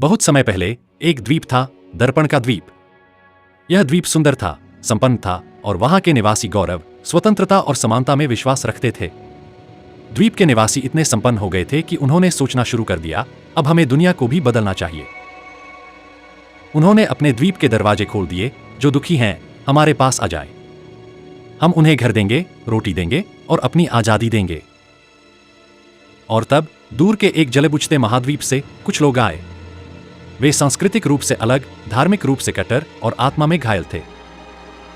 बहुत समय पहले एक द्वीप था, दर्पण का द्वीप। यह द्वीप सुंदर था, संपन्न था और वहां के निवासी गौरव, स्वतंत्रता और समानता में विश्वास रखते थे। द्वीप के निवासी इतने संपन्न हो गए थे कि उन्होंने सोचना शुरू कर दिया, अब हमें दुनिया को भी बदलना चाहिए। उन्होंने अपने द्वीप के दरवाजे खोल दिए। जो दुखी हैं, हमारे पास आ जाए। हम उन्हें घर देंगे, रोटी देंगे और अपनी आजादी देंगे। और तब दूर के एक जले बुझते महाद्वीप से कुछ लोग आए। वे सांस्कृतिक रूप से अलग, धार्मिक रूप से कट्टर और आत्मा में घायल थे।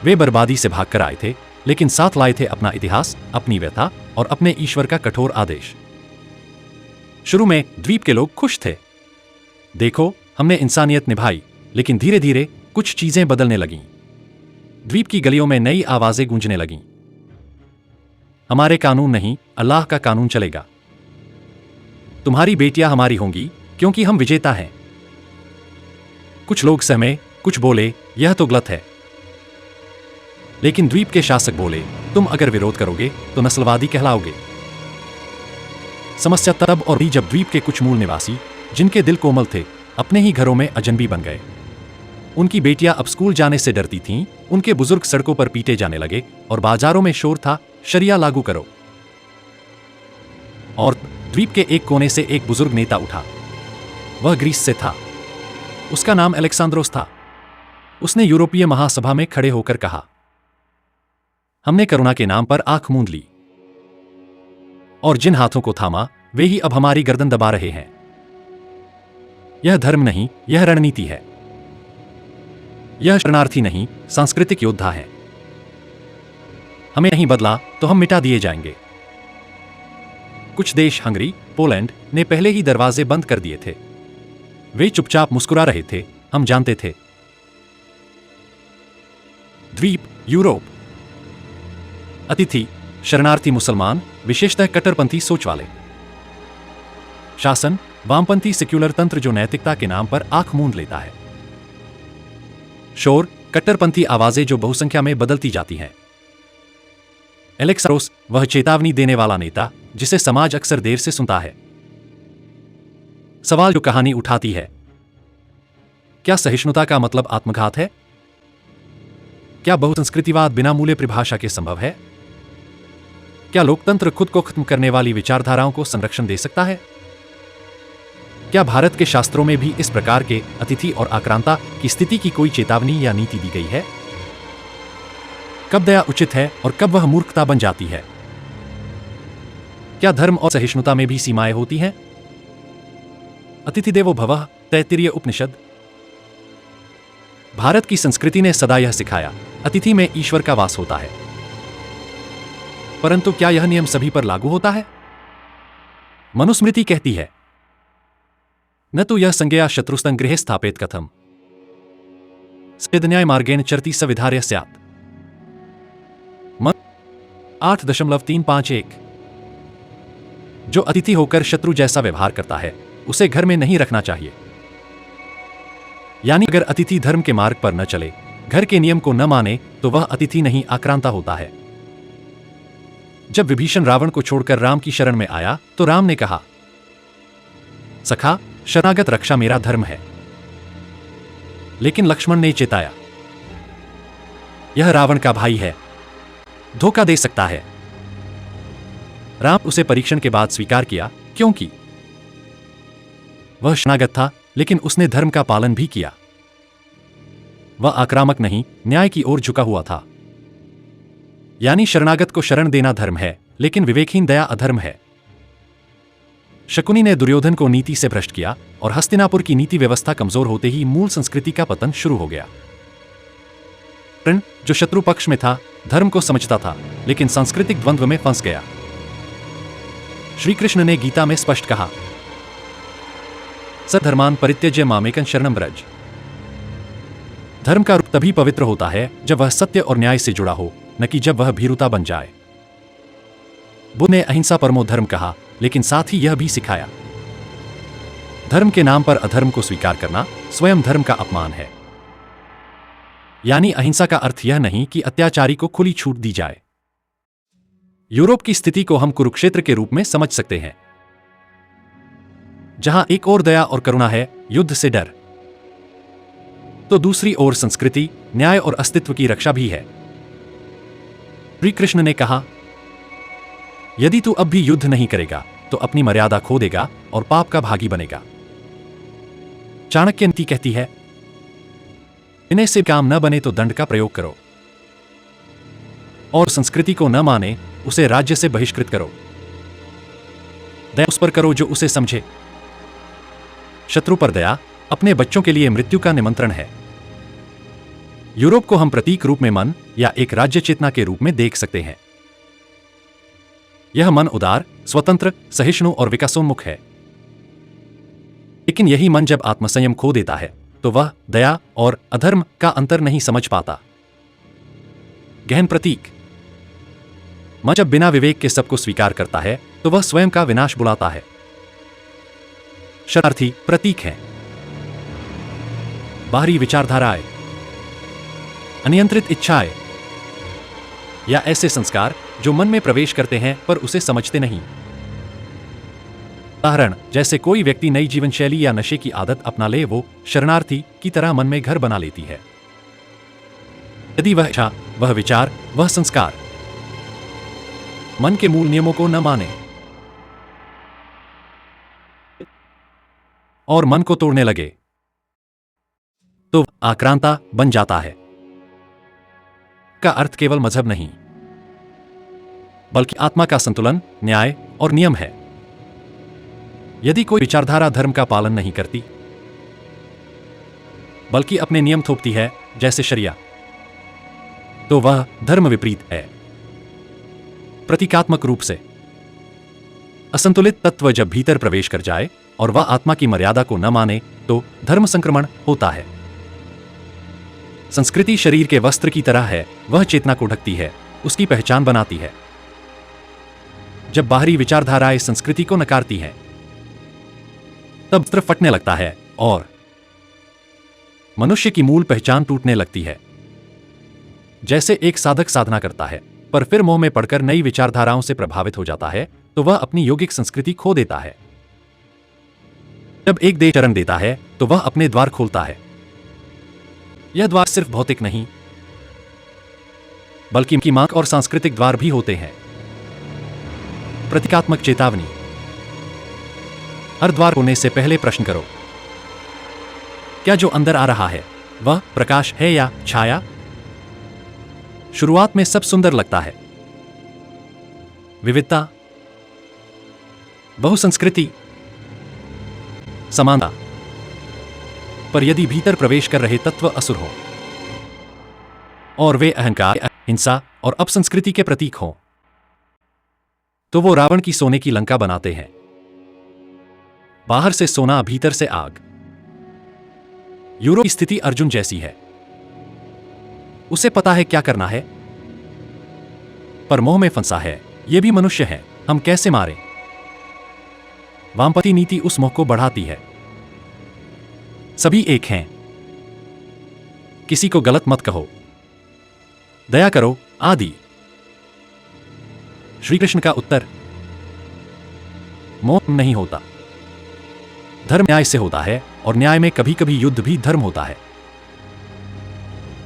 वे बर्बादी से भागकर आए थे, लेकिन साथ लाए थे अपना इतिहास, अपनी व्यथा और अपने ईश्वर का कठोर आदेश। शुरू में द्वीप के लोग खुश थे। देखो, हमने इंसानियत निभाई, लेकिन धीरे धीरे कुछ चीजें बदलने लगीं। द्वीप की गलियों में नई आवाजें गूंजने लगीं। हमारे कानून नहीं, अल्लाह का कानून चलेगा। तुम्हारी बेटियां हमारी होंगी, क्योंकि हम विजेता हैं। कुछ लोग सहमे, कुछ बोले, यह तो गलत है। लेकिन द्वीप के शासक बोले, तुम अगर विरोध करोगे तो नस्लवादी कहलाओगे। समस्या तब और भी जब द्वीप के कुछ मूल निवासी, जिनके दिल कोमल थे, अपने ही घरों में अजनबी बन गए। उनकी बेटियां अब स्कूल जाने से डरती थीं, उनके बुजुर्ग सड़कों पर पीटे जाने लगे और बाजारों में शोर था, शरिया लागू करो। और द्वीप के एक कोने से एक बुजुर्ग नेता उठा। वह ग्रीस से था। उसका नाम अलेक्सांद्रोस था। उसने यूरोपीय महासभा में खड़े होकर कहा, हमने करुणा के नाम पर आंख मूंद ली और जिन हाथों को थामा, वे ही अब हमारी गर्दन दबा रहे हैं। यह धर्म नहीं, यह रणनीति है। यह शरणार्थी नहीं, सांस्कृतिक योद्धा है। हमें नहीं बदला तो हम मिटा दिए जाएंगे। कुछ देश, हंगरी, पोलैंड, ने पहले ही दरवाजे बंद कर दिए थे। वे चुपचाप मुस्कुरा रहे थे, हम जानते थे। द्वीप, यूरोप। अतिथि, शरणार्थी मुसलमान, विशेषतः कट्टरपंथी सोच वाले। शासन, वामपंथी सेक्युलर तंत्र जो नैतिकता के नाम पर आंख मूंद लेता है। शोर, कट्टरपंथी आवाजें जो बहुसंख्या में बदलती जाती हैं। एलेक्सांद्रोस, वह चेतावनी देने वाला नेता जिसे समाज अक्सर देर से सुनता है। सवाल जो कहानी उठाती है, क्या सहिष्णुता का मतलब आत्मघात है? क्या बहुसंस्कृतिवाद बिना मूल्य परिभाषा के संभव है? क्या लोकतंत्र खुद को खत्म करने वाली विचारधाराओं को संरक्षण दे सकता है? क्या भारत के शास्त्रों में भी इस प्रकार के अतिथि और आक्रांता की स्थिति की कोई चेतावनी या नीति दी गई है? कब दया उचित है और कब वह मूर्खता बन जाती है? क्या धर्म और सहिष्णुता में भी सीमाएं होती हैं? अतिथि देवो भवः, तैत्तिरीय उपनिषद। भारत की संस्कृति ने सदा यह सिखाया, अतिथि में ईश्वर का वास होता है। परंतु क्या यह नियम सभी पर लागू होता है? मनुस्मृति कहती है, न तो यह संज्ञया शत्रुस्तं गृहे स्थापित कथम स्वेदन्याय मार्गेण चरति स विधार्य स्यात्। 8.351। जो अतिथि होकर शत्रु जैसा व्यवहार करता है, उसे घर में नहीं रखना चाहिए। यानी अगर अतिथि धर्म के मार्ग पर न चले, घर के नियम को न माने, तो वह अतिथि नहीं, आक्रांता होता है। जब विभीषण रावण को छोड़कर राम की शरण में आया, तो राम ने कहा, सखा, शरणागत रक्षा मेरा धर्म है। लेकिन लक्ष्मण ने चेताया, यह रावण का भाई है, धोखा दे सकता है। राम उसे परीक्षण के बाद स्वीकार किया, क्योंकि वह शरणागत था, लेकिन उसने धर्म का पालन भी किया। वह आक्रामक नहीं, न्याय की ओर झुका हुआ था। यानी शरणागत को शरण देना धर्म है, लेकिन विवेकहीन दया अधर्म है। शकुनी ने दुर्योधन को नीति से भ्रष्ट किया और हस्तिनापुर की नीति व्यवस्था कमजोर होते ही मूल संस्कृति का पतन शुरू हो गया। कर्ण, जो शत्रु पक्ष में था, धर्म को समझता था, लेकिन सांस्कृतिक द्वंद्व में फंस गया। श्री कृष्ण ने गीता में स्पष्ट कहा, सधर्मान परित्यज्य मामेकं शरणं व्रज। धर्म का रूप तभी पवित्र होता है जब वह सत्य और न्याय से जुड़ा हो, न कि जब वह भीरुता बन जाए। बुद्ध ने अहिंसा परमो धर्म कहा, लेकिन साथ ही यह भी सिखाया, धर्म के नाम पर अधर्म को स्वीकार करना स्वयं धर्म का अपमान है। यानी अहिंसा का अर्थ यह नहीं कि अत्याचारी को खुली छूट दी जाए। यूरोप की स्थिति को हम कुरुक्षेत्र के रूप में समझ सकते हैं। जहां एक ओर दया और करुणा है, युद्ध से डर, तो दूसरी ओर संस्कृति, न्याय और अस्तित्व की रक्षा भी है। श्री कृष्ण ने कहा, यदि तू अब भी युद्ध नहीं करेगा तो अपनी मर्यादा खो देगा और पाप का भागी बनेगा। चाणक्य नीति कहती है, इन्हें से काम न बने तो दंड का प्रयोग करो, और संस्कृति को न माने उसे राज्य से बहिष्कृत करो। दया उस पर करो जो उसे समझे। शत्रु पर दया अपने बच्चों के लिए मृत्यु का निमंत्रण है। यूरोप को हम प्रतीक रूप में मन या एक राज्य चेतना के रूप में देख सकते हैं। यह मन उदार, स्वतंत्र, सहिष्णु और विकासोन्मुख है। लेकिन यही मन जब आत्मसंयम खो देता है तो वह दया और अधर्म का अंतर नहीं समझ पाता। गहन प्रतीक। मन जब बिना विवेक के सबको स्वीकार करता है तो वह स्वयं का विनाश बुलाता है। शरणार्थी प्रतीक है। बाहरी विचारधाराएं, अनियंत्रित इच्छाएं या ऐसे संस्कार जो मन में प्रवेश करते हैं पर उसे समझते नहीं। उदाहरण, जैसे कोई व्यक्ति नई जीवन शैली या नशे की आदत अपना ले, वो शरणार्थी की तरह मन में घर बना लेती है। यदि वह इच्छा, वह विचार, वह संस्कार मन के मूल नियमों को न माने और मन को तोड़ने लगे तो आक्रांता बन जाता है। का अर्थ केवल मजहब नहीं बल्कि आत्मा का संतुलन, न्याय और नियम है। यदि कोई विचारधारा धर्म का पालन नहीं करती बल्कि अपने नियम थोपती है, जैसे शरिया, तो वह धर्म विपरीत है। प्रतीकात्मक रूप से असंतुलित तत्व जब भीतर प्रवेश कर जाए और वह आत्मा की मर्यादा को न माने तो धर्म संक्रमण होता है। संस्कृति शरीर के वस्त्र की तरह है, वह चेतना को ढकती है, उसकी पहचान बनाती है। जब बाहरी विचारधाराएं संस्कृति को नकारती हैं तब वस्त्र फटने लगता है और मनुष्य की मूल पहचान टूटने लगती है। जैसे एक साधक साधना करता है पर फिर मोह में पड़कर नई विचारधाराओं से प्रभावित हो जाता है तो वह अपनी यौगिक संस्कृति खो देता है। जब एक देह चरण देता है तो वह अपने द्वार खोलता है। यह द्वार सिर्फ भौतिक नहीं बल्कि इनकी मांग और सांस्कृतिक द्वार भी होते हैं। प्रतीकात्मक चेतावनी। हर द्वार खोलने से पहले प्रश्न करो, क्या जो अंदर आ रहा है वह प्रकाश है या छाया? शुरुआत में सब सुंदर लगता है, विविधता, बहुसंस्कृति, समानता, पर यदि भीतर प्रवेश कर रहे तत्व असुर हो और वे अहंकार, हिंसा और अपसंस्कृति के प्रतीक हों तो वो रावण की सोने की लंका बनाते हैं। बाहर से सोना, भीतर से आग। यूरोप की स्थिति अर्जुन जैसी है। उसे पता है क्या करना है पर मोह में फंसा है। ये भी मनुष्य है, हम कैसे मारें? वामपंथी नीति उस मोह को बढ़ाती है। सभी एक हैं, किसी को गलत मत कहो, दया करो आदि। श्री कृष्ण का उत्तर, मोह नहीं होता, धर्म न्याय से होता है और न्याय में कभी कभी युद्ध भी धर्म होता है।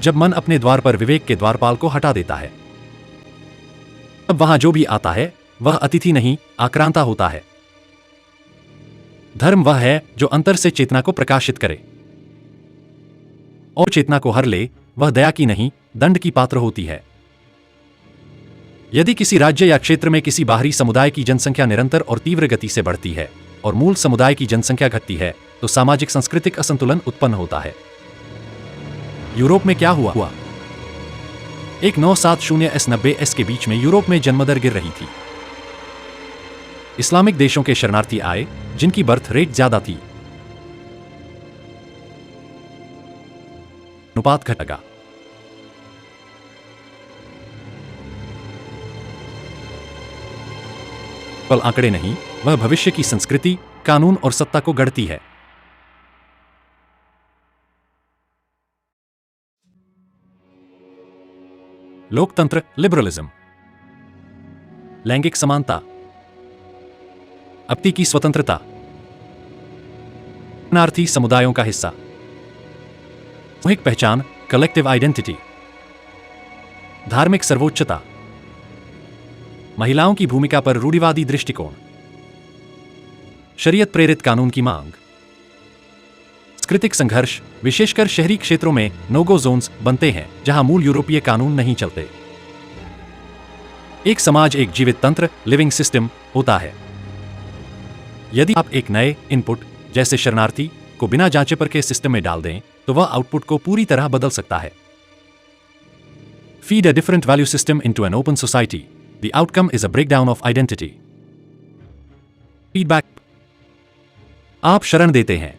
जब मन अपने द्वार पर विवेक के द्वारपाल को हटा देता है तब वहां जो भी आता है वह अतिथि नहीं, आक्रांता होता है। धर्म वह है जो अंतर से चेतना को प्रकाशित करे और चेतना को हर ले। वह दया की नहीं, दंड की पात्र होती है। यदि किसी राज्य या क्षेत्र में किसी बाहरी समुदाय की जनसंख्या निरंतर और तीव्र गति से बढ़ती है और मूल समुदाय की जनसंख्या घटती है तो सामाजिक सांस्कृतिक असंतुलन उत्पन्न होता है। यूरोप में क्या हुआ? एक 970s-90s के बीच में यूरोप में जन्मदर गिर रही थी। इस्लामिक देशों के शरणार्थी आए जिनकी बर्थ रेट ज्यादा थी। अनुपात घटेगा। केवल आंकड़े नहीं, वह भविष्य की संस्कृति, कानून और सत्ता को गढ़ती है। लोकतंत्र, लिबरलिज्म, लैंगिक समानता, व्यक्ति की स्वतंत्रता, शरणार्थी समुदायों का हिस्सा, सामूहिक पहचान, कलेक्टिव आइडेंटिटी, धार्मिक सर्वोच्चता, महिलाओं की भूमिका पर रूढ़िवादी दृष्टिकोण, शरीयत प्रेरित कानून की मांग, सांस्कृतिक संघर्ष, विशेषकर शहरी क्षेत्रों में नो-गो जोन्स बनते हैं जहां मूल यूरोपीय कानून नहीं चलते। एक समाज एक जीवित तंत्र, लिविंग सिस्टम होता है। यदि आप एक नए इनपुट जैसे शरणार्थी को बिना जांचे परखे सिस्टम में डाल दें तो वह आउटपुट को पूरी तरह बदल सकता है। Feed a different value system into an open society. The outcome is a breakdown of identity. Feedback. आप शरण देते हैं,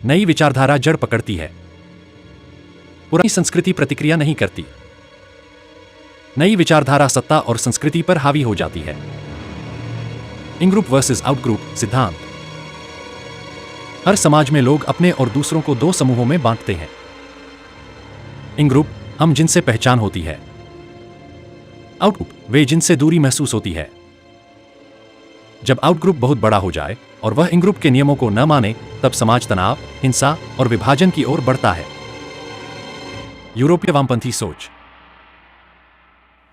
नई विचारधारा जड़ पकड़ती है, पुरानी संस्कृति प्रतिक्रिया नहीं करती, नई विचारधारा सत्ता और संस्कृति पर हावी हो जाती है। इन ग्रुप वर्सेस आउट ग्रुप सिद्धांत। हर समाज में लोग अपने और दूसरों को दो समूहों में बांटते हैं। इन ग्रुप हम जिनसे पहचान होती है, आउट ग्रुप वे जिनसे दूरी महसूस होती है। जब आउट ग्रुप बहुत बड़ा हो जाए और वह इन ग्रुप के नियमों को न माने तब समाज तनाव, हिंसा और विभाजन की ओर बढ़ता है। यूरोपीय वामपंथी सोच।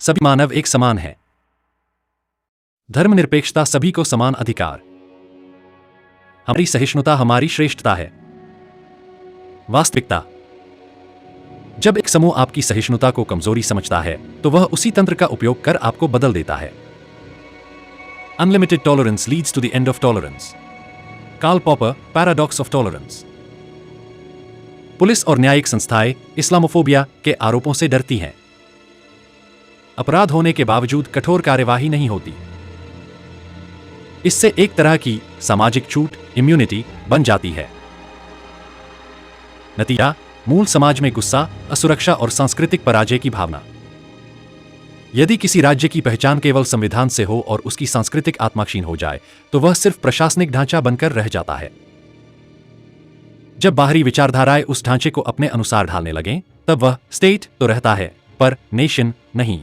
सभी मानव एक समान है, धर्मनिरपेक्षता, सभी को समान अधिकार, हमारी सहिष्णुता हमारी श्रेष्ठता है। वास्तविकता। जब एक समूह आपकी सहिष्णुता को कमजोरी समझता है तो वह उसी तंत्र का उपयोग कर आपको बदल देता है। Unlimited tolerance leads to the end of tolerance. Karl Popper, paradox of tolerance. Police और न्यायिक संस्थाएं इस्लामोफोबिया के आरोपों से डरती हैं। अपराध होने के बावजूद कठोर कार्यवाही नहीं होती। इससे एक तरह की सामाजिक छूट, इम्यूनिटी बन जाती है। नतीजा, मूल समाज में गुस्सा, असुरक्षा और सांस्कृतिक पराजय की भावना। यदि किसी राज्य की पहचान केवल संविधान से हो और उसकी सांस्कृतिक आत्मा क्षीण हो जाए तो वह सिर्फ प्रशासनिक ढांचा बनकर रह जाता है। जब बाहरी विचारधाराएं उस ढांचे को अपने अनुसार ढालने लगें तब वह स्टेट तो रहता है पर नेशन नहीं।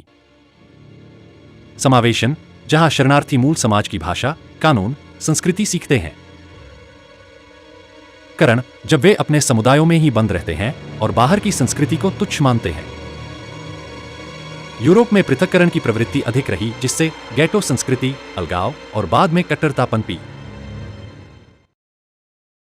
समावेशन, जहां शरणार्थी मूल समाज की भाषा, कानून, संस्कृति सीखते हैं। करण, जब वे अपने समुदायों में ही बंद रहते हैं और बाहर की संस्कृति को तुच्छ मानते हैं। यूरोप में पृथक्करण की प्रवृत्ति अधिक रही जिससे गैटो संस्कृति, अलगाव और बाद में कट्टरता पनपी।